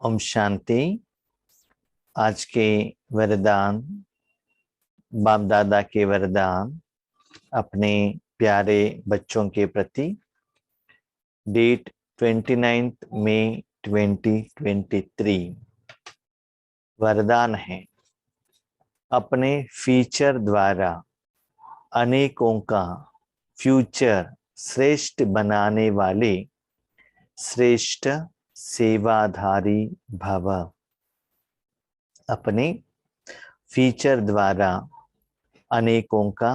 ओम शांति। आज के वरदान, बाप दादा के वरदान अपने प्यारे बच्चों के प्रति। डेट 29 मई 2023। वरदान है, अपने फीचर द्वारा अनेकों का फ्यूचर श्रेष्ठ बनाने वाले श्रेष्ठ सेवाधारी भव। अपने फीचर द्वारा अनेकों का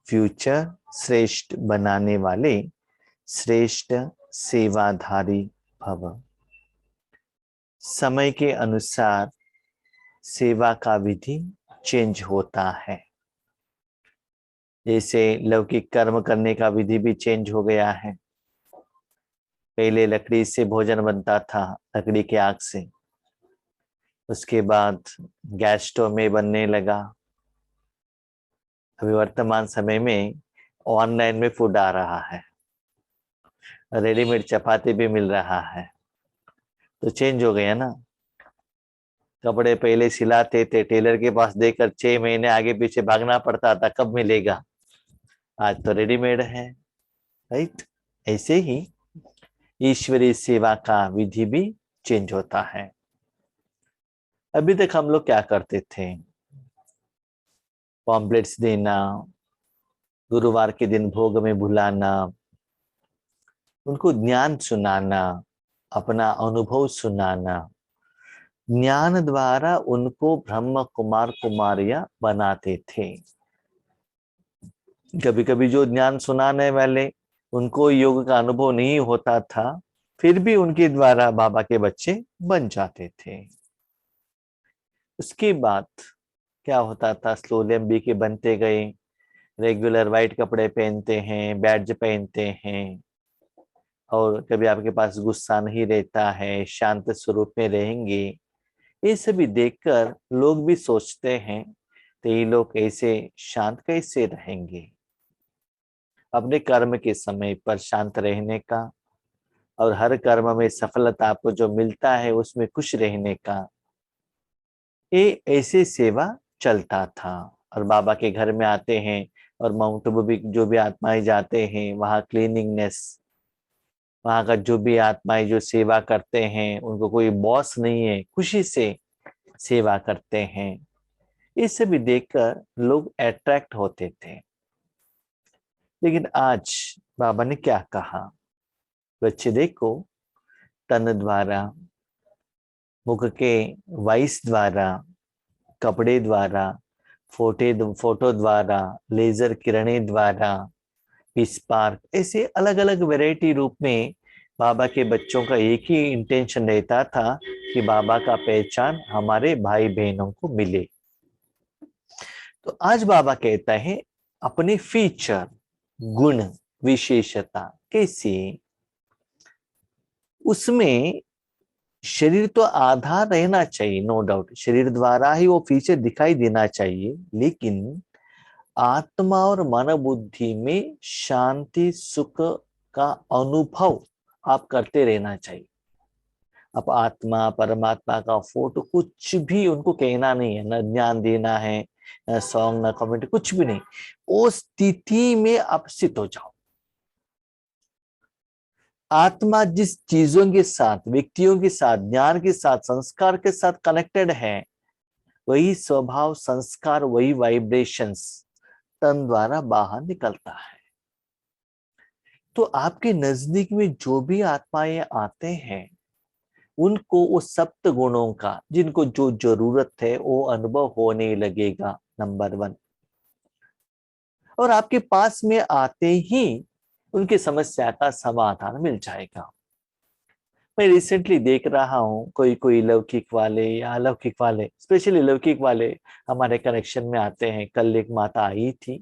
फ्यूचर श्रेष्ठ बनाने वाले श्रेष्ठ सेवाधारी भव। समय के अनुसार सेवा का विधि चेंज होता है। जैसे लौकिक कर्म करने का विधि भी चेंज हो गया है। पहले लकड़ी से भोजन बनता था, लकड़ी के आग से। उसके बाद गैस स्टोव में बनने लगा। अभी वर्तमान समय में ऑनलाइन में फूड आ रहा है, रेडीमेड चपाती भी मिल रहा है। तो चेंज हो गया ना। कपड़े पहले सिलाते थे, टेलर के पास देकर 6 महीने आगे पीछे भागना पड़ता था, कब मिलेगा। आज तो रेडीमेड है, राइट। ऐसे ही ईश्वरीय सेवा का विधि भी चेंज होता है। अभी तक हम लोग क्या करते थे? पॉम्पलेट्स देना, गुरुवार के दिन भोग में बुलाना, उनको ज्ञान सुनाना, अपना अनुभव सुनाना, ज्ञान द्वारा उनको ब्रह्म कुमार कुमारियां बनाते थे। कभी कभी जो ज्ञान सुनाने वाले, उनको योग का अनुभव नहीं होता था, फिर भी उनके द्वारा बाबा के बच्चे बन जाते थे। उसके बाद क्या होता था? स्लोली एमबी के बनते गए, रेगुलर वाइट कपड़े पहनते हैं, बैड्ज पहनते हैं, और कभी आपके पास गुस्सा नहीं रहता है, शांत स्वरूप में रहेंगे। ये सभी देखकर लोग भी सोचते हैं, तो ये लोग ऐसे शांत कैसे रहेंगे? अपने कर्म के समय पर शांत रहने का, और हर कर्म में सफलता आपको जो मिलता है उसमें खुश रहने का, ये ऐसे सेवा चलता था। और बाबा के घर में आते हैं, और माउंट आबू भी जो भी आत्माएं जाते हैं, वहाँ क्लीनिंगनेस, वहाँ का जो भी आत्माएं जो सेवा करते हैं, उनको कोई बॉस नहीं है, खुशी से सेवा करते हैं। इसे भी देखकर लोग अट्रैक्ट होते थे। लेकिन आज बाबा ने क्या कहा? बच्चे देखो, तन द्वारा, मुख के वॉइस द्वारा, कपड़े द्वारा, फोटो द्वारा, लेजर किरणें द्वारा, स्पार्क, ऐसे अलग अलग वैरायटी रूप में बाबा के बच्चों का एक ही इंटेंशन रहता था कि बाबा का पहचान हमारे भाई बहनों को मिले। तो आज बाबा कहता है, अपने फीचर, गुण, विशेषता कैसी? उसमें शरीर तो आधार रहना चाहिए, नो डाउट, शरीर द्वारा ही वो फीचर दिखाई देना चाहिए, लेकिन आत्मा और मन बुद्धि में शांति सुख का अनुभव आप करते रहना चाहिए। अब आत्मा परमात्मा का फोटो कुछ भी उनको कहना नहीं है, न ज्ञान देना है, न सॉन्ग, न कमेंट, कुछ भी नहीं। उस स्थिति में आप स्थित हो जाओ। आत्मा जिस चीजों के साथ, व्यक्तियों के साथ, ज्ञान के साथ, संस्कार के साथ कनेक्टेड है, वही स्वभाव, संस्कार, वही वाइब्रेशंस तन द्वारा बाहर निकलता है। तो आपके नजदीक में जो भी आत्माएं आते हैं, उनको वो सप्त गुणों का, जिनको जो जरूरत है, वो अनुभव होने लगेगा, नंबर 1। और आपके पास में आते ही उनकी समस्या का समाधान मिल जाएगा। मैं रिसेंटली देख रहा हूँ, कोई कोई लौकिक वाले या अलौकिक वाले, स्पेशली लौकिक वाले हमारे कनेक्शन में आते हैं। कल एक माता आई थी,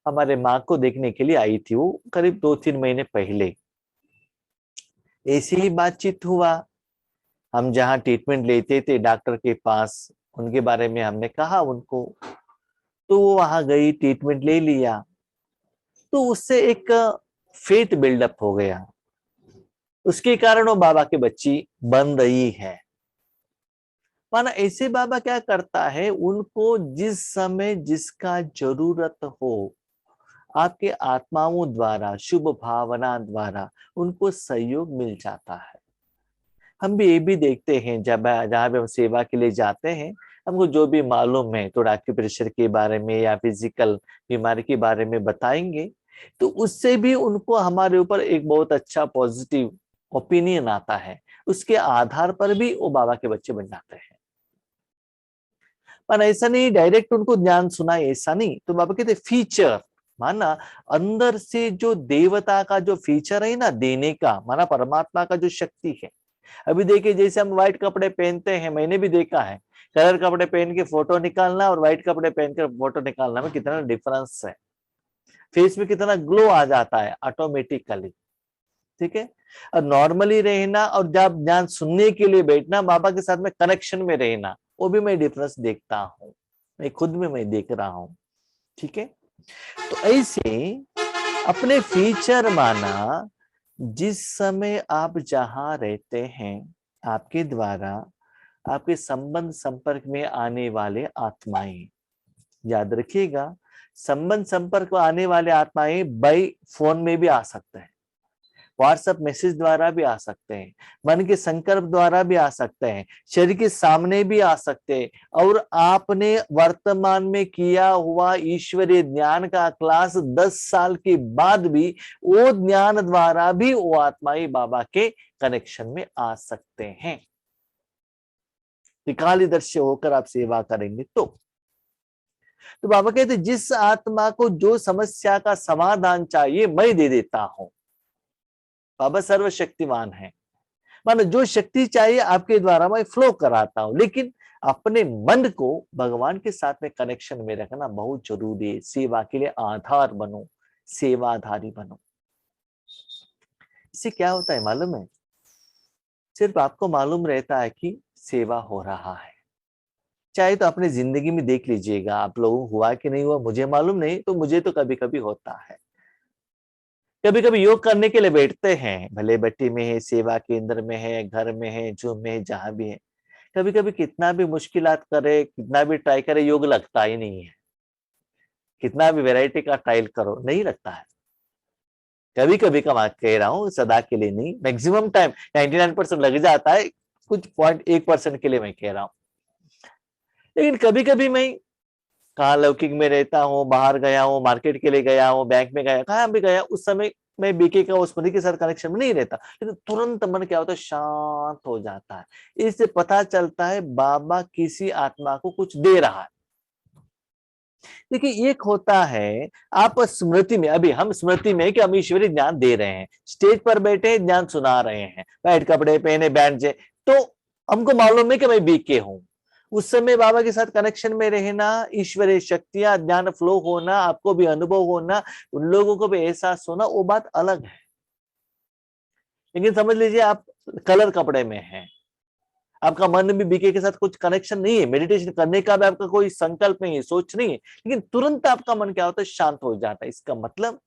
हमारे माँ को देखने के लिए आई थी। वो करीब 2-3 महीने पहले ऐसी ही बातचीत हुआ। हम जहाँ ट्रीटमेंट लेते थे डॉक्टर के पास, उनके बारे में हमने कहा उनको, तो वो वहां गई, ट्रीटमेंट ले लिया। तो उससे एक फेथ बिल्डअप हो गया, उसके कारण वो बाबा की बच्ची बन रही है। माना ऐसे बाबा क्या करता है, उनको जिस समय जिसका जरूरत हो, आपके आत्माओं द्वारा, शुभ भावना द्वारा उनको सहयोग मिल जाता है। हम भी ये भी देखते हैं, जब जहां भी हम सेवा के लिए जाते हैं, हमको जो भी मालूम है थोड़ा एक्यूप्रेशर के बारे में या फिजिकल बीमारी के बारे में बताएंगे, तो उससे भी उनको हमारे ऊपर एक बहुत अच्छा पॉजिटिव ओपिनियन आता है। उसके आधार पर भी वो बाबा के बच्चे बन जाते हैं। पर ऐसा नहीं डायरेक्ट उनको ज्ञान सुनाए, ऐसा नहीं। तो बाबा कहते फीचर, माना अंदर से जो देवता का जो फीचर है ना, देने का, माना परमात्मा का जो शक्ति है। अभी देखिए, जैसे हम व्हाइट कपड़े पहनते हैं, मैंने भी देखा है, कलर कपड़े पहन के फोटो निकालना और व्हाइट कपड़े पहन कर फोटो निकालना में कितना डिफरेंस है। फेस में कितना ग्लो आ जाता है ऑटोमेटिकली। ठीक है। और नॉर्मली रहना और जब ज्ञान सुनने के लिए बैठना, बाबा के साथ में कनेक्शन में रहना, वो भी मैं डिफरेंस देखता हूँ, मैं खुद में मैं देख रहा हूँ। ठीक है। तो ऐसे अपने फीचर माना, जिस समय आप जहां रहते हैं, आपके द्वारा आपके संबंध संपर्क में आने वाले आत्माएं, याद रखिएगा, संबंध संपर्क में आने वाले आत्माएं बाई फोन में भी आ सकते हैं, व्हाट्सएप मैसेज द्वारा भी आ सकते हैं, मन के संकल्प द्वारा भी आ सकते हैं, शरीर के सामने भी आ सकते हैं। और आपने वर्तमान में किया हुआ ईश्वरीय ज्ञान का क्लास 10 साल के बाद भी वो ज्ञान द्वारा भी वो आत्माएं बाबा के कनेक्शन में आ सकते हैं। त्रिकाली दृश्य होकर आप सेवा करेंगे तो बाबा कहते जिस आत्मा को जो समस्या का समाधान चाहिए मैं दे देता हूं। बाबा सर्वशक्तिमान है, मानो जो शक्ति चाहिए आपके द्वारा मैं फ्लो कराता हूं। लेकिन अपने मन को भगवान के साथ में कनेक्शन में रखना बहुत जरूरी है। सेवा के लिए आधार बनो, सेवाधारी बनो। इससे क्या होता है मालूम है, सिर्फ आपको मालूम रहता है कि सेवा हो रहा है। चाहे तो अपने जिंदगी में देख लीजिएगा, आप लोगों को हुआ कि नहीं हुआ मुझे मालूम नहीं, तो मुझे तो कभी कभी होता है। कभी कभी योग करने के लिए बैठते हैं, भले भट्टी में है, सेवा केंद्र में है, घर में है, जूम में है, जहां भी है, कभी कभी कितना भी मुश्किलात करे, कितना भी ट्राई करे, योग लगता ही नहीं है। कितना भी वैरायटी का ट्रायल करो, नहीं लगता है। कभी कभी का बात कह रहा हूँ, सदा के लिए नहीं। मैक्सिमम टाइम 99% लग जाता है, कुछ 0.1% के लिए मैं कह रहा हूँ। लेकिन कभी कभी मैं कहाँ लौकिक में रहता हूँ, बाहर गया हूँ, मार्केट के लिए गया हूँ, बैंक में गया, कहाँ भी गया, उस समय मैं बीके का स्मृति के साथ कनेक्शन में नहीं रहता, लेकिन तुरंत मन क्या होता है, शांत हो जाता है। इससे पता चलता है बाबा किसी आत्मा को कुछ दे रहा है। देखिए एक होता है आप स्मृति में, अभी हम स्मृति में कि हम ईश्वरीय ज्ञान दे रहे हैं, स्टेज पर बैठे ज्ञान सुना रहे हैं, व्हाइट कपड़े पहने बैंड से, तो हमको मालूम है कि मैं बीके हूं। उस समय बाबा के साथ कनेक्शन में रहना, ईश्वरीय शक्तियां, ज्ञान फ्लो होना, आपको भी अनुभव होना, उन लोगों को भी एहसास होना, वो बात अलग है। लेकिन समझ लीजिए आप कलर कपड़े में हैं, आपका मन भी बीके के साथ कुछ कनेक्शन नहीं है, मेडिटेशन करने का भी आपका कोई संकल्प नहीं है, सोच नहीं है, लेकिन तुरंत आपका मन क्या होता है, शांत हो जाता है। इसका मतलब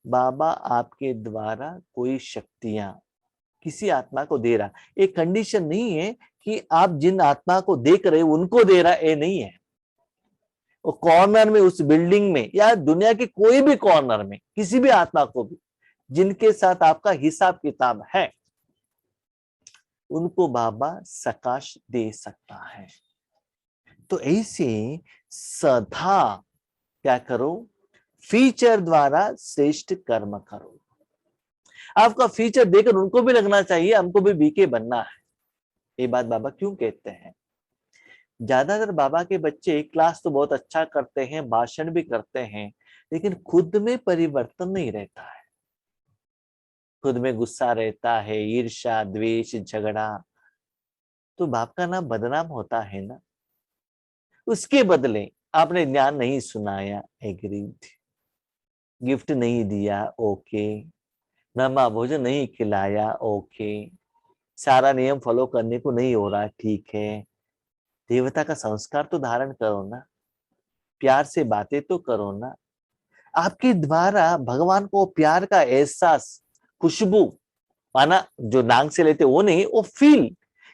बाबा आपके द्वारा कोई शक्तियां किसी आत्मा को दे रहा। एक कंडीशन नहीं है कि आप जिन आत्मा को देख रहे हो उनको दे रहा, ये नहीं है। वो कॉर्नर में, उस बिल्डिंग में, या दुनिया के कोई भी कॉर्नर में किसी भी आत्मा को भी जिनके साथ आपका हिसाब किताब है, उनको बाबा सकाश दे सकता है। तो ऐसे सदा क्या करो, फीचर द्वारा श्रेष्ठ कर्म करो। आपका फीचर देखकर उनको भी लगना चाहिए हमको भी बीके बनना है। ये बात बाबा क्यों कहते हैं, ज्यादातर बाबा के बच्चे क्लास तो बहुत अच्छा करते हैं, भाषण भी करते हैं, लेकिन खुद में परिवर्तन नहीं रहता है। खुद में गुस्सा रहता है, ईर्ष्या, द्वेष, झगड़ा, तो बाप का नाम बदनाम होता है ना। उसके बदले आपने ज्ञान नहीं सुनाया, एग्रीड, गिफ्ट नहीं दिया, ओके, नमा भोजन नहीं खिलाया, ओके, सारा नियम फॉलो करने को नहीं हो रहा, ठीक है, देवता का संस्कार तो धारण करो ना, प्यार से बातें तो करो ना। आपके द्वारा भगवान को प्यार का एहसास, खुशबू, माना जो नाक से लेते वो नहीं, वो फील,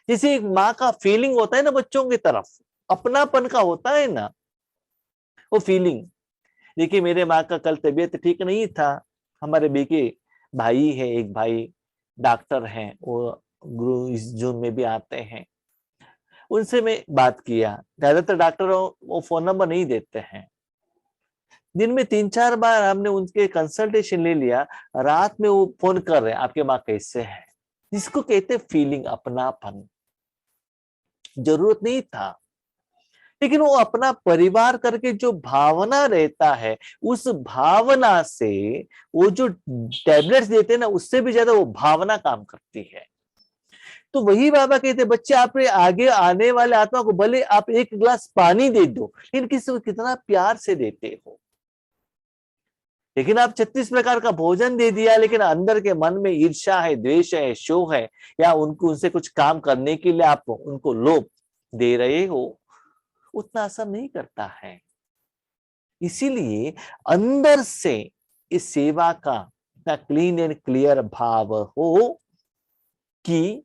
जैसे एक माँ का फीलिंग होता है ना बच्चों की तरफ, अपनापन का होता है ना वो फीलिंग। देखिए मेरे माँ का कल तबीयत ठीक नहीं था, हमारे बीके भाई है, एक भाई डॉक्टर हैं, वो गुरु इस जून में भी आते हैं, उनसे मैं बात किया। ज्यादातर डॉक्टरों वो फोन नंबर नहीं देते हैं, दिन में 3-4 बार हमने उनके कंसल्टेशन ले लिया, रात में वो फोन कर रहे हैं आपके माँ कैसे है। इसको कहते फीलिंग, अपनापन। जरूरत नहीं था, लेकिन वो अपना परिवार करके जो भावना रहता है, उस भावना से वो जो टैबलेट्स देते हैं ना, उससे भी ज्यादा वो भावना काम करती है। तो वही बाबा कहते हैं, बच्चे आपने आगे आने वाले आत्मा को भले आप एक गिलास पानी दे दो, लेकिन किसी को कितना प्यार से देते हो। लेकिन आप 36 प्रकार का भोजन दे दिया, लेकिन अंदर के मन में ईर्ष्या है, द्वेष है, शोक है, या उनको उनसे कुछ काम करने के लिए आप उनको लोभ दे रहे हो, उतना असर नहीं करता है। इसीलिए अंदर से इस सेवा का क्लीन एंड क्लियर भाव हो कि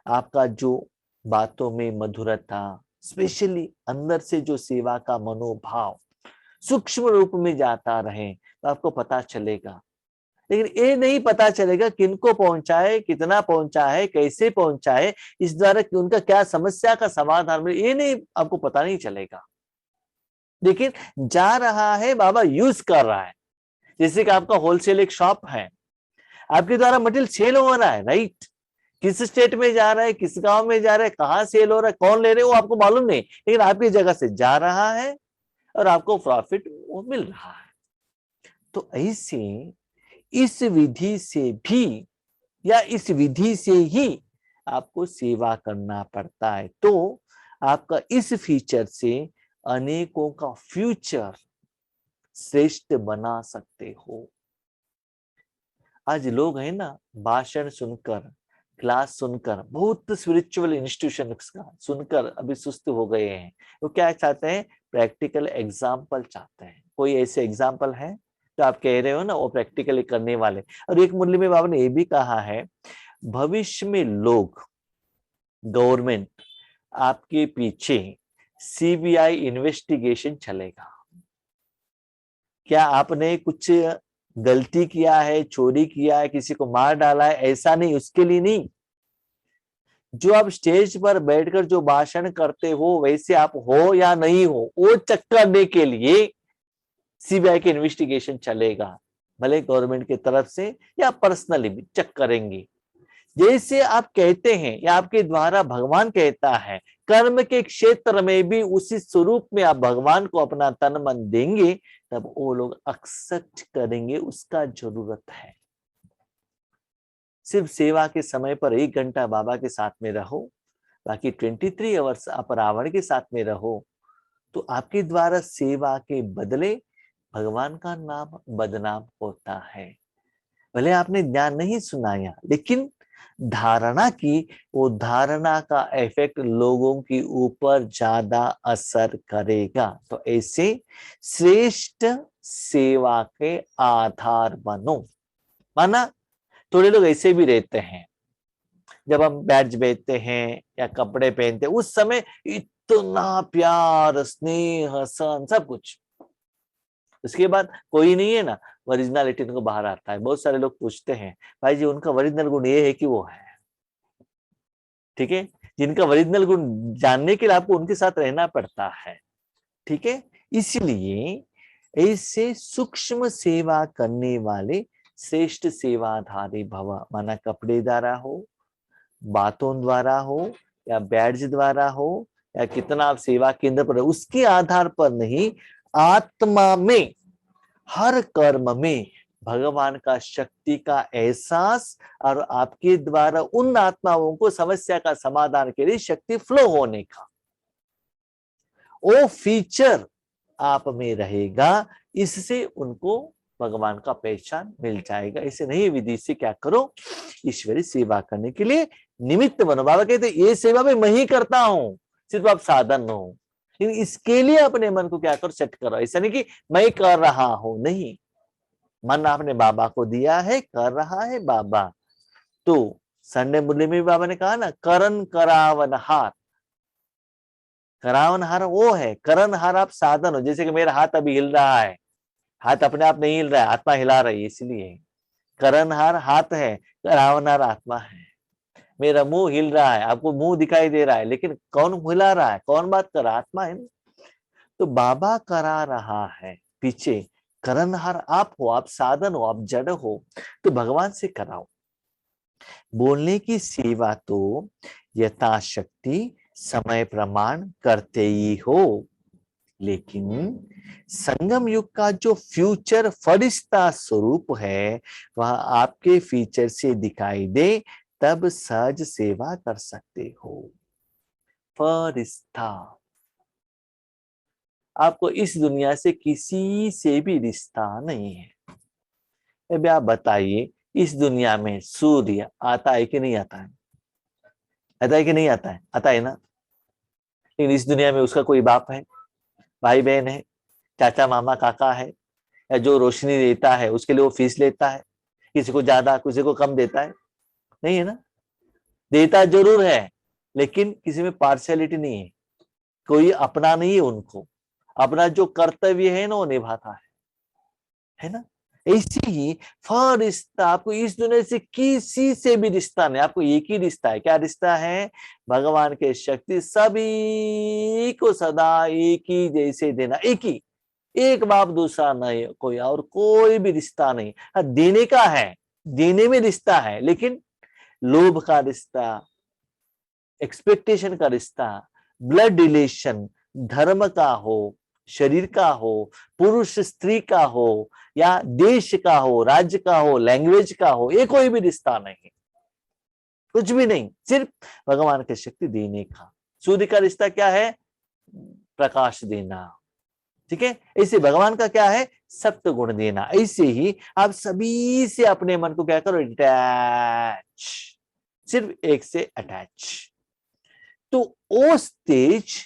आपका जो बातों में मधुरता, स्पेशली अंदर से जो सेवा का मनोभाव सूक्ष्म रूप में जाता रहे, तो आपको पता चलेगा। लेकिन ये नहीं पता चलेगा किनको पहुंचाए, कितना पहुंचाए, कैसे पहुंचाए, इस द्वारा उनका क्या समस्या का समाधान मिले, ये नहीं आपको पता नहीं चलेगा। लेकिन जा रहा है बाबा, यूज कर रहा है। जैसे कि आपका होलसेल एक शॉप है, आपके द्वारा मटेरियल सेल हो रहा है, राइट। किस स्टेट में जा रहा है, किस गांव में जा रहा है, कहाँ सेल हो रहा है, कौन ले रहे हैं, वो आपको मालूम नहीं, लेकिन आपकी जगह से जा रहा है और आपको प्रॉफिट वो मिल रहा है। तो ऐसे इस विधि से भी, या इस विधि से ही आपको सेवा करना पड़ता है। तो आपका इस फीचर से अनेकों का फ्यूचर श्रेष्ठ बना सकते हो। आज लोग है ना, भाषण सुनकर, क्लास सुनकर, बहुत स्पिरिचुअल इंस्टीट्यूशन का सुनकर अभी सुस्त हो गए हैं। वो क्या चाहते हैं, प्रैक्टिकल एग्जाम्पल चाहते हैं। कोई ऐसे एग्जाम्पल है तो आप कह रहे हो ना, वो प्रैक्टिकली करने वाले। और एक मुरली में बाबा ने ये भी कहा है, भविष्य में लोग, गवर्नमेंट आपके पीछे सीबीआई इन्वेस्टिगेशन चलेगा। क्या आपने कुछ गलती किया है, चोरी किया है, किसी को मार डाला है, ऐसा नहीं, उसके लिए नहीं। जो आप स्टेज पर बैठकर जो भाषण करते हो, वैसे आप हो या नहीं हो, वो चेक करने के लिए सीबीआई की इन्वेस्टिगेशन चलेगा। भले गवर्नमेंट की तरफ से या पर्सनली भी चेक करेंगे। जैसे आप कहते हैं या आपके द्वारा भगवान कहता है, कर्म के क्षेत्र में भी उसी स्वरूप में आप भगवान को अपना तन मन देंगे, तब वो लोग एक्सेप्ट करेंगे, उसका जरूरत है। सिर्फ सेवा के समय पर 1 घंटा बाबा के साथ में रहो, बाकी 23 आवर्स आप रावण के साथ में रहो, तो आपके द्वारा सेवा के बदले भगवान का नाम बदनाम होता है। भले आपने ज्ञान नहीं सुनाया, लेकिन धारणा की, वो धारणा का इफेक्ट लोगों के ऊपर ज्यादा असर करेगा। तो ऐसे श्रेष्ठ सेवा के आधार बनो। माना थोड़े लोग ऐसे भी रहते हैं, जब हम बैज बेचते हैं या कपड़े पहनते हैं, उस समय इतना प्यार, स्नेह, सन, सब कुछ। उसके बाद कोई नहीं है ना, ओरिजिनलिटी उनको बाहर आता है। बहुत सारे लोग पूछते हैं, भाई जी उनका ओरिजिनल गुण ये है कि वो है, ठीक है। जिनका ओरिजिनल गुण जानने के लिए आपको उनके साथ रहना पड़ता है, ठीक है। इसलिए ऐसे सूक्ष्म सेवा करने वाले श्रेष्ठ सेवाधारी भव। माना कपड़े द्वारा हो, बातों द्वारा हो, या बैड्ज द्वारा हो, या कितना आप सेवा केंद्र पर, उसके आधार पर नहीं, आत्मा में, हर कर्म में भगवान का शक्ति का एहसास, और आपके द्वारा उन आत्माओं को समस्या का समाधान के लिए शक्ति फ्लो होने का वो फीचर आप में रहेगा। इससे उनको भगवान का पहचान मिल जाएगा। इसे नहीं, विधि से क्या करो, ईश्वरी सेवा करने के लिए निमित्त बनो। बाबा कहते ये सेवा में मैं ही करता हूं, सिर्फ आप साधन हो। लेकिन इसके लिए अपने मन को क्या करो, सेट करो। ऐसा नहीं कि मैं कर रहा हूं, नहीं, मन आपने बाबा को दिया है, कर रहा है बाबा। तो संडे मुरली में भी बाबा ने कहा ना, करण करावनहार। करावनहार वो है, करणहार आप साधन हो। जैसे कि मेरा हाथ अभी हिल रहा है, हाथ अपने आप नहीं हिल रहा है, आत्मा हिला रही है, इसलिए करणहार हाथ है, करावनहार आत्मा है। मेरा मुंह हिल रहा है, आपको मुंह दिखाई दे रहा है, लेकिन कौन हिला रहा है, कौन बात कर रहा है, आत्मा है ना। तो बाबा करा रहा है पीछे, करणहार आप हो, आप साधन हो, आप जड़ हो, तो भगवान से कराओ। बोलने की सेवा तो यथाशक्ति समय प्रमाण करते ही हो, लेकिन संगम युग का जो फ्यूचर फरिश्ता स्वरूप है वह आपके फीचर से दिखाई दे, तब सहज सेवा कर सकते हो। फरिश्ता, आपको इस दुनिया से किसी से भी रिश्ता नहीं है। अभी आप बताइए, इस दुनिया में सूर्य आता है कि नहीं आता है? आता है कि नहीं आता है? आता है ना। लेकिन इस दुनिया में उसका कोई बाप है, भाई बहन है, चाचा मामा काका है, या जो रोशनी देता है उसके लिए वो फीस लेता है, किसी को ज्यादा किसी को कम देता है? नहीं है ना। देता जरूर है, लेकिन किसी में पार्शियलिटी नहीं है, कोई अपना नहीं है उनको, अपना जो कर्तव्य है ना वो निभाता है ना। ऐसे ही फरिश्ता, आपको इस दुनिया से किसी से भी रिश्ता नहीं, आपको एक ही रिश्ता है। क्या रिश्ता है? भगवान के शक्ति सभी को सदा एक ही जैसे देना, एक ही, एक बाप दूसरा नहीं, कोई और कोई भी रिश्ता नहीं। हाँ, देने का है, देने में रिश्ता है, लेकिन लोभ का रिश्ता, एक्सपेक्टेशन का रिश्ता, ब्लड रिलेशन, धर्म का हो, शरीर का हो, पुरुष स्त्री का हो, या देश का हो, राज्य का हो, लैंग्वेज का हो, ये कोई भी रिश्ता नहीं, कुछ भी नहीं, सिर्फ भगवान की शक्ति देने का। सूर्य का रिश्ता क्या है? प्रकाश देना, ठीक है। ऐसे भगवान का क्या है? सत्य गुण देना। ऐसे ही आप सभी से अपने मन को क्या करो? अटैच, सिर्फ एक से अटैच। तो वो स्टेज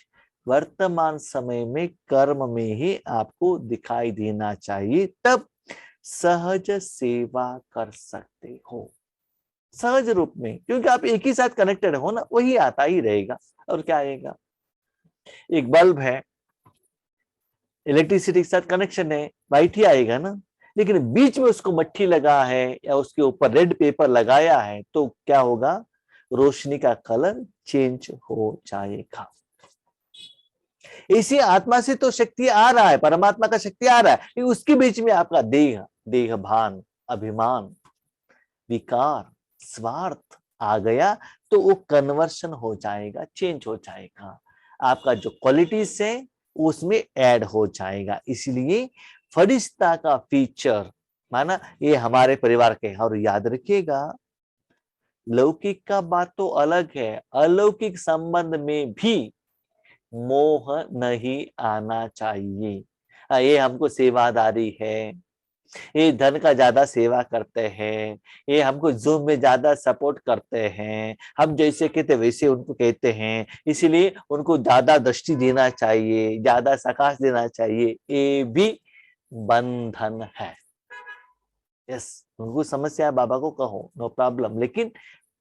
वर्तमान समय में कर्म में ही आपको दिखाई देना चाहिए, तब सहज सेवा कर सकते हो, सहज रूप में, क्योंकि आप एक ही साथ कनेक्टेड हो ना, वही आता ही रहेगा। और क्या आएगा? एक बल्ब है, इलेक्ट्रिसिटी के साथ कनेक्शन है, वाइट ही आएगा ना। लेकिन बीच में उसको मट्टी लगा है या उसके ऊपर रेड पेपर लगाया है, तो क्या होगा? रोशनी का कलर चेंज हो जाएगा। इसी आत्मा से तो शक्ति आ रहा है, परमात्मा का शक्ति आ रहा है, लेकिन उसके बीच में आपका देह, देह भान, अभिमान, विकार, स्वार्थ आ गया, तो वो कन्वर्शन हो जाएगा, चेंज हो जाएगा, आपका जो क्वालिटीज है उसमें ऐड हो जाएगा। इसलिए फरिश्ता का फीचर माना ये हमारे परिवार के। और याद रखिएगा, लौकिक का बात तो अलग है, अलौकिक संबंध में भी मोह नहीं आना चाहिए। ये हमको सेवादारी है, ये धन का ज्यादा सेवा करते हैं, ये हमको जूम में ज्यादा सपोर्ट करते हैं, हम जैसे कहते वैसे उनको कहते हैं, इसीलिए उनको ज्यादा दृष्टि देना चाहिए, ज्यादा सकाश देना चाहिए, ये भी बंधन है। यस, उनको समस्या है, बाबा को कहो, नो प्रॉब्लम, लेकिन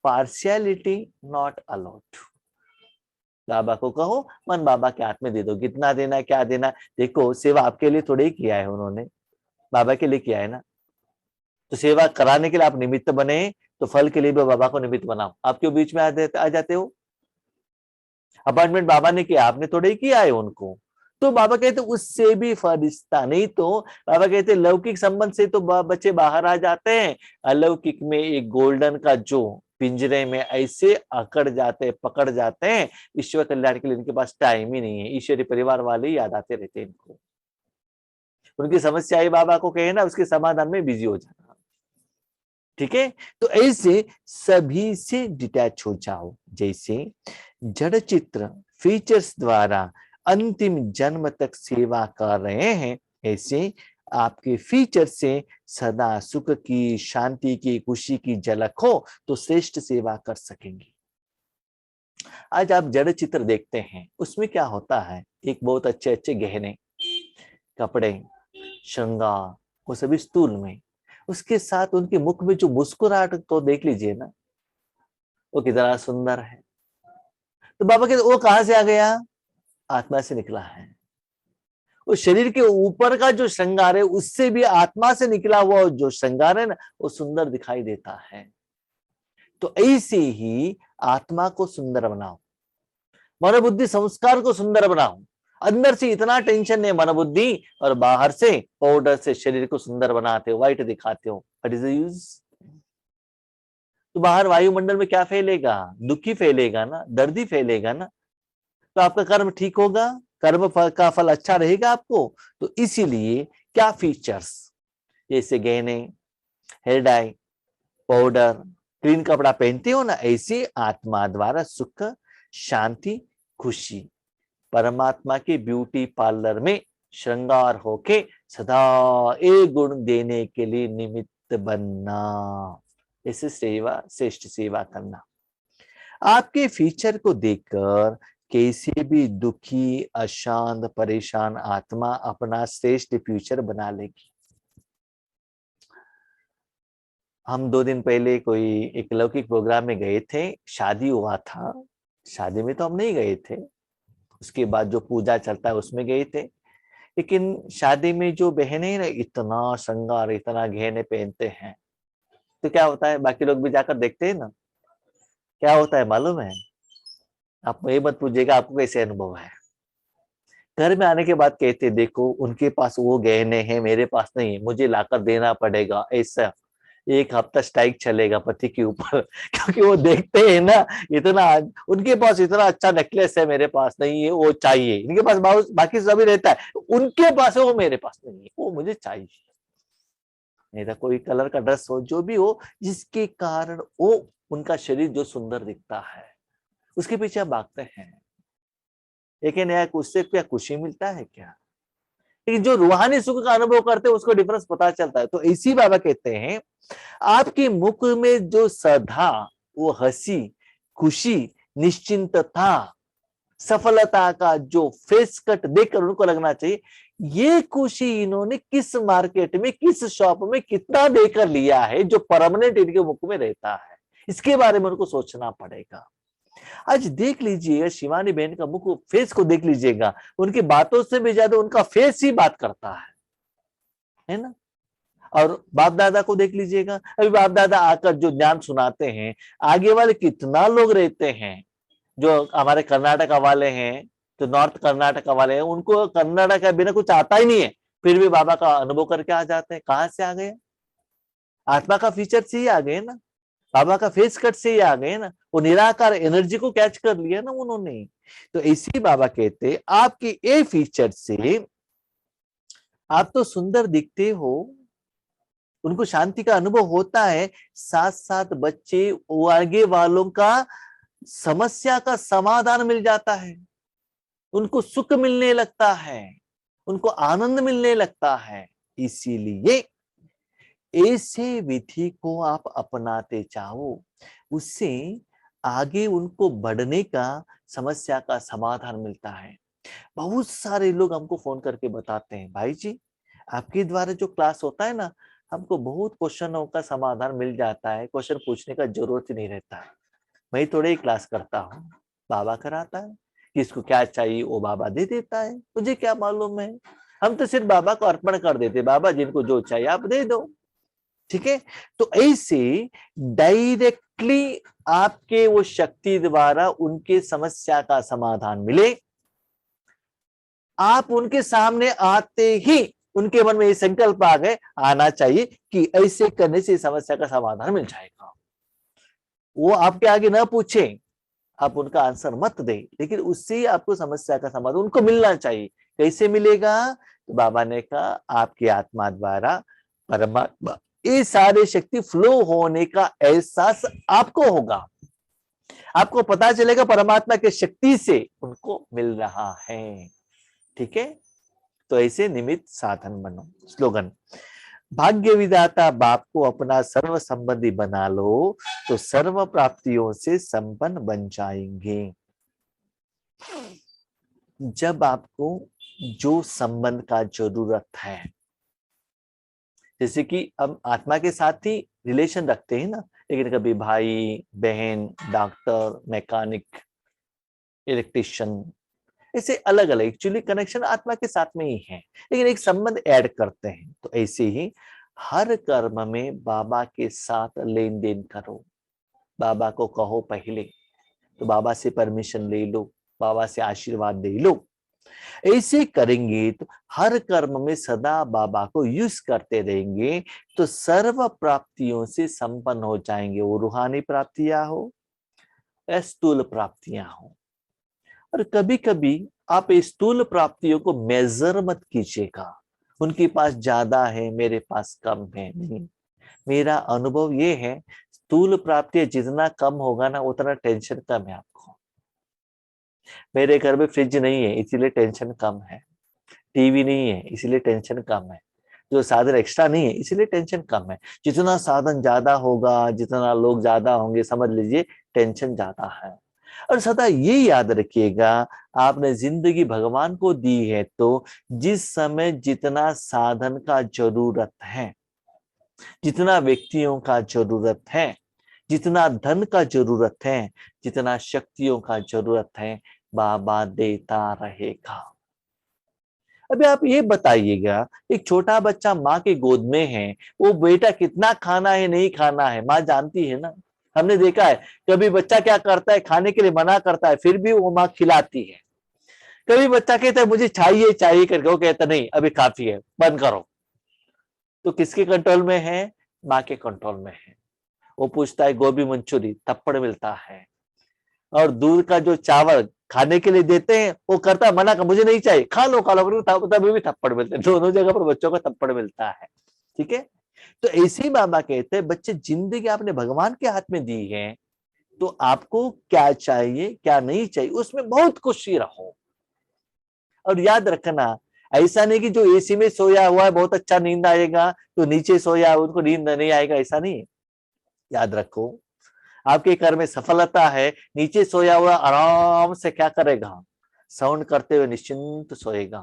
पार्शियलिटी नॉट अलाउड। बाबा को कहो, मन बाबा के हाथ में दे दो, कितना देना है, क्या देना। देखो, सेवा आपके लिए थोड़ी ही किया है उन्होंने, बाबा के लिए किया है ना। तो सेवा कराने के लिए आप निमित्त बने, तो फल के लिए भी बाबा को निमित्त बनाओ। आप क्यों बीच में आ जाते हो? अपॉइंटमेंट बाबा ने किया, आपने थोड़े ही किया है उनको। तो बाबा कहते उससे भी फरिश्ता नहीं, तो बाबा कहते लौकिक संबंध से तो बच्चे बाहर आ जाते हैं, अलौकिक में एक गोल्डन का जो पिंजरे में ऐसे अकड़ जाते, पकड़ जाते हैं, ईश्वर कल्याण के लिए इनके पास टाइम ही नहीं है। ईश्वरी परिवार वाले ही याद आते रहते हैं इनको, उनकी समस्या ही बाबा को कहे ना, उसके समाधान में बिजी हो जाना, ठीक है। तो ऐसे सभी से डिटैच हो जाओ। जैसे जड़ चित्र फीचर्स द्वारा अंतिम जन्म तक सेवा कर रहे हैं, ऐसे आपके फीचर से सदा सुख की, शांति की, खुशी की झलक हो तो श्रेष्ठ सेवा कर सकेंगे। आज आप जड़ चित्र देखते हैं, उसमें क्या होता है? एक बहुत अच्छे अच्छे गहने, कपड़े, श्रृंगार, वो सभी स्थूल में, उसके साथ उनके मुख में जो मुस्कुराहट तो देख लीजिए ना, वो कितना सुंदर है। तो बाबा कहते वो कहां से आ गया? आत्मा से निकला है। उस शरीर के ऊपर का जो श्रृंगार है उससे भी आत्मा से निकला हुआ जो श्रृंगार है ना, वो सुंदर दिखाई देता है। तो ऐसे ही आत्मा को सुंदर बनाओ, मनोबुद्धि संस्कार को सुंदर बनाओ। अंदर से इतना टेंशन है मनोबुद्धि, और बाहर से पाउडर से शरीर को सुंदर बनाते हो, व्हाइट दिखाते हो। What is the use? तो बाहर वायुमंडल में क्या फैलेगा? दुखी फैलेगा ना, दर्द ही फैलेगा ना। तो आपका कर्म ठीक होगा, कर्म का फल अच्छा रहेगा आपको। तो इसीलिए क्या फीचर्स, जैसे गहने, हेयर डाई, पाउडर, क्लीन कपड़ा पहनते हो ना, ऐसे आत्मा द्वारा सुख, शांति, खुशी, परमात्मा के ब्यूटी पार्लर में श्रृंगार होके सदा एक गुण देने के लिए निमित्त बनना, ऐसे सेवा, श्रेष्ठ सेवा करना। आपके फीचर को देखकर किसी भी दुखी, अशांत, परेशान आत्मा अपना श्रेष्ठ फ्यूचर बना लेगी। हम 2 दिन पहले कोई एक लौकिक प्रोग्राम में गए थे, शादी हुआ था। शादी में तो हम नहीं गए थे, उसके बाद जो पूजा चलता है उसमें गए थे। लेकिन शादी में जो बहनें ना इतना श्रृंगार, इतना गहने पहनते हैं, तो क्या होता है, बाकी लोग भी जाकर देखते हैं ना, क्या होता है मालूम है? आप ये मत पूछिएगा आपको कैसे अनुभव है। घर में आने के बाद कहते देखो उनके पास वो गहने हैं, मेरे पास नहीं है, मुझे लाकर देना पड़ेगा। ऐसा 1 हफ्ता स्ट्राइक चलेगा पति के ऊपर क्योंकि वो देखते हैं ना, इतना उनके पास इतना अच्छा नेकलेस है, मेरे पास नहीं है, वो चाहिए। इनके पास बाकी सभी रहता है, उनके पास है, वो मेरे पास नहीं है, वो मुझे चाहिए। नहीं तो कोई कलर का ड्रेस हो, जो भी हो, जिसके कारण वो उनका शरीर जो सुंदर दिखता है, उसके पीछे आप भागते हैं। लेकिन यार उससे क्या खुशी मिलता है क्या? लेकिन जो रूहानी सुख का अनुभव करते हैं उसको डिफरेंस पता चलता है। तो इसी बाबा कहते हैं आपके मुख में जो सदा वो हंसी, खुशी, निश्चिंतता, सफलता का जो फेस कट देखकर उनको लगना चाहिए ये खुशी इन्होंने किस मार्केट में, किस शॉप में कितना देकर लिया है जो परमानेंट इनके मुख में रहता है, इसके बारे में उनको सोचना पड़ेगा। आज देख लीजिएगा शिवानी बहन का मुख, फेस को देख लीजिएगा, उनकी बातों से भी ज्यादा उनका फेस ही बात करता है ना। और बाप दादा को देख लीजिएगा, अभी बाप दादा आकर जो ज्ञान सुनाते हैं, आगे वाले कितना लोग रहते हैं, जो हमारे कर्नाटक वाले हैं, जो नॉर्थ कर्नाटक वाले हैं, उनको कर्नाटक के बिना कुछ आता ही नहीं है, फिर भी बाबा का अनुभव करके आ जाते हैं। कहां से आ गए? आत्मा का फीचर से ही आ गए ना, बाबा का फेस कट से ही आ गए ना, वो निराकार एनर्जी को कैच कर लिया ना उन्होंने। तो इसी बाबा कहते आपके ये फीचर से आप तो सुंदर दिखते हो, उनको शांति का अनुभव होता है, साथ साथ बच्चे वो आगे वालों का समस्या का समाधान मिल जाता है, उनको सुख मिलने लगता है, उनको आनंद मिलने लगता है। इसीलिए ऐसे विधि को आप अपनाते जाओ, उससे आगे उनको बढ़ने का, समस्या का समाधान मिलता है। बहुत सारे लोग हमको फोन करके बताते हैं भाई जी आपके द्वारा जो क्लास होता है ना, हमको बहुत क्वेश्चनों का समाधान मिल जाता है, क्वेश्चन पूछने का जरूरत ही नहीं रहता है। मैं थोड़े ही क्लास करता हूँ, बाबा कराता है, किसको क्या चाहिए वो बाबा दे देता है, मुझे क्या मालूम है। हम तो सिर्फ बाबा को अर्पण कर देते, बाबा जिनको जो चाहिए आप दे दो, ठीक है। तो ऐसे डायरेक्टली आपके वो शक्ति द्वारा उनके समस्या का समाधान मिले। आप उनके सामने आते ही उनके मन में ये संकल्प आ गए, आना चाहिए कि ऐसे करने से समस्या का समाधान मिल जाएगा। वो आपके आगे ना पूछे, आप उनका आंसर मत दे, लेकिन उससे ही आपको समस्या का समाधान उनको मिलना चाहिए। कैसे मिलेगा? तो बाबा ने कहा आपकी आत्मा द्वारा परमात्मा ये सारे शक्ति फ्लो होने का एहसास आपको होगा, आपको पता चलेगा परमात्मा के शक्ति से उनको मिल रहा है, ठीक है। तो ऐसे निमित्त साधन बनो। स्लोगन, भाग्य विधाता बाप को अपना सर्व संबंधी बना लो तो सर्व प्राप्तियों से संपन्न बन जाएंगे। जब आपको जो संबंध का जरूरत है, जैसे कि हम आत्मा के साथ ही रिलेशन रखते हैं ना, लेकिन कभी भाई बहन, डॉक्टर, मैकेनिक, इलेक्ट्रिशियन, ऐसे अलग अलग एक्चुअली कनेक्शन आत्मा के साथ में ही है, लेकिन एक संबंध ऐड करते हैं। तो ऐसे ही हर कर्म में बाबा के साथ लेन देन करो, बाबा को कहो पहले, तो बाबा से परमिशन ले लो, बाबा से आशीर्वाद ले लो। ऐसे करेंगे तो हर कर्म में सदा बाबा को यूज करते रहेंगे, तो सर्व प्राप्तियों से संपन्न हो जाएंगे, वो रूहानी प्राप्तियां हो या स्थूल प्राप्तियां हो। और कभी कभी आप स्थूल प्राप्तियों को मेजर मत कीजिएगा, उनके पास ज्यादा है मेरे पास कम है, नहीं। मेरा अनुभव ये है, स्थूल प्राप्ति जितना कम होगा ना उतना टेंशन कम है आपको। मेरे घर में फ्रिज नहीं है इसीलिए टेंशन कम है, टीवी नहीं है इसीलिए टेंशन कम है, जो साधन एक्स्ट्रा नहीं है इसीलिए टेंशन कम है। जितना साधन ज्यादा होगा, जितना लोग ज्यादा होंगे, समझ लीजिए टेंशन ज्यादा है। और सदा ये याद रखिएगा, आपने जिंदगी भगवान को दी है, तो जिस समय जितना साधन का जरूरत है, जितना व्यक्तियों का जरूरत है, जितना धन का जरूरत है, जितना शक्तियों का जरूरत है, बाबा देता रहेगा। अभी आप ये बताइएगा, एक छोटा बच्चा माँ के गोद में है, वो बेटा कितना खाना है नहीं खाना है माँ जानती है ना। हमने देखा है कभी बच्चा क्या करता है, खाने के लिए मना करता है, फिर भी वो माँ खिलाती है। कभी बच्चा कहता है मुझे चाहिए चाहिए करके, वो कहता नहीं अभी काफी है, बंद करो। तो किसके कंट्रोल में है? माँ के कंट्रोल में है। वो पूछता है गोभी मंचूरी, थप्पड़ मिलता है। और दूध का जो चावल खाने के लिए देते हैं, वो करता है मना कर, मुझे नहीं चाहिए, खा लो खा लो, तभी भी थप्पड़ मिलते हैं। दोनों जगह पर बच्चों को थप्पड़ मिलता है। ठीक है, तो ऐसे ही बाबा कहते हैं बच्चे जिंदगी आपने भगवान के हाथ में दी है, तो आपको क्या चाहिए क्या नहीं चाहिए उसमें बहुत खुशी रहो। और याद रखना, ऐसा नहीं कि जो एसी में सोया हुआ है बहुत अच्छा नींद आएगा, तो नीचे सोया है उनको नींद नहीं आएगा, ऐसा नहीं है। याद रखो, आपके घर में सफलता है, नीचे सोया हुआ आराम से क्या करेगा? साउंड करते हुए निश्चिंत सोएगा।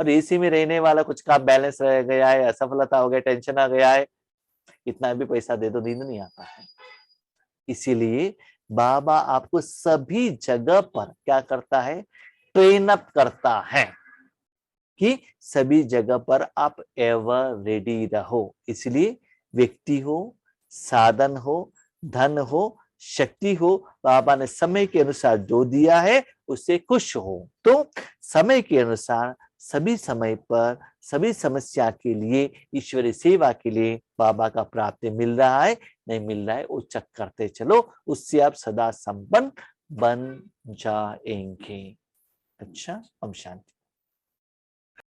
और एसी में रहने वाला कुछ का बैलेंस रह गया है, असफलता हो गया, टेंशन आ गया है, इतना भी पैसा दे दो नींद नहीं आता है। इसीलिए बाबा आपको सभी जगह पर क्या करता है? ट्रेन अप करता है कि सभी जगह पर आप एवर रेडी रहो। इसलिए व्यक्ति हो, साधन हो, धन हो, शक्ति हो, बाबा ने समय के अनुसार जो दिया है उससे खुश हो। तो समय के अनुसार सभी समय पर सभी समस्या के लिए, ईश्वरीय सेवा के लिए बाबा का प्राप्ति मिल रहा है नहीं मिल रहा है वो चेक करते चलो, उससे आप सदा संपन्न बन जाएंगे। अच्छा, ओम शांति।